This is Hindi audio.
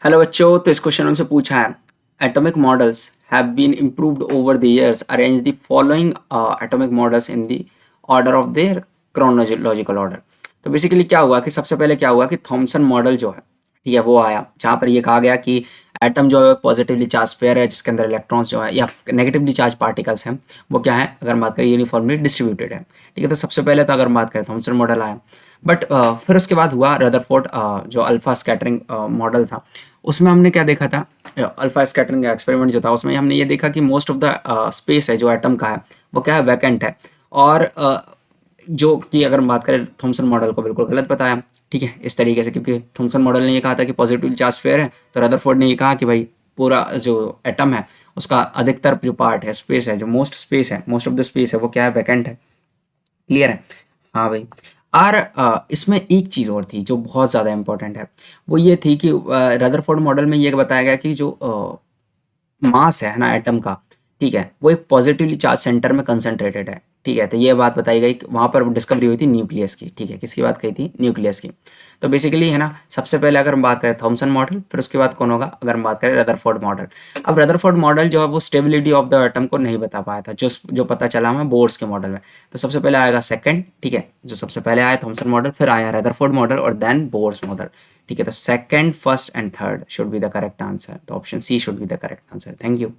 हेलो बच्चों, तो इस क्वेश्चन हमसे पूछा है atomic models have been improved over the years. Arrange the following atomic models in the order of their chronological order. तो बेसिकली क्या हुआ कि सबसे पहले क्या हुआ कि थॉमसन मॉडल जो है, ठीक है, वो आया जहाँ पर ये कहा गया कि एटम जो है पॉजिटिवली चार्ज पेयर है जिसके अंदर इलेक्ट्रॉन्स जो है या नेगेटिवली चार्ज पार्टिकल्स हैं वो क्या है, अगर बात करें यूनिफॉर्मली डिस्ट्रीब्यूटेड है। ठीक है, तो सबसे पहले तो अगर बात करें थॉमसन मॉडल आया। बट फिर उसके बाद हुआ रदरफोर्ड जो अल्फा स्कैटरिंग मॉडल था। उसमें हमने क्या देखा था, अल्फा स्कैटरिंग एक्सपेरिमेंट जो था उसमें हमने ये देखा कि मोस्ट ऑफ द स्पेस है जो एटम का है वो क्या है, वैकेंट है। और जो कि अगर हम बात करें थॉमसन मॉडल को बिल्कुल गलत बताया। ठीक है, इस तरीके से, क्योंकि थॉमसन मॉडल ने ये कहा था कि पॉजिटिव चार्ज फेयर है, तो रदरफोर्ड ने ये कहा कि भाई पूरा जो एटम है उसका अधिकतर जो पार्ट है, स्पेस है, जो मोस्ट स्पेस है, मोस्ट ऑफ द स्पेस है वो क्या है, वैकेंट है। क्लियर है? हाँ भाई। और इसमें एक चीज़ और थी जो बहुत ज़्यादा इंपॉर्टेंट है। वो ये थी कि रदरफोर्ड मॉडल में ये बताया गया कि जो मास है ना एटम का, ठीक है, वो एक पॉजिटिवली चार्ज सेंटर में कंसंट्रेटेड है। ठीक है, तो ये बात बताई गई कि वहाँ पर डिस्कवरी हुई थी न्यूक्लियस की। ठीक है, किसकी बात कही थी, न्यूक्लियस की। तो बेसिकली है ना, सबसे पहले अगर हम बात करें थॉमसन मॉडल, फिर उसके बाद कौन होगा, अगर हम बात करें रदरफोर्ड मॉडल। अब रदरफोर्ड मॉडल जो है वो स्टेबिलिटी ऑफ द एटम को नहीं बता पाया था, जो जो पता चला हमें बोर्ड्स के मॉडल में। तो सबसे पहले आएगा सेकंड, ठीक है, जो सबसे पहले आया थॉमसन मॉडल, फिर आया रदरफोर्ड मॉडल और देन बोर्ड्स मॉडल। ठीक है, तो second, first and third should be the correct answer. तो option C should be the correct answer. Thank you.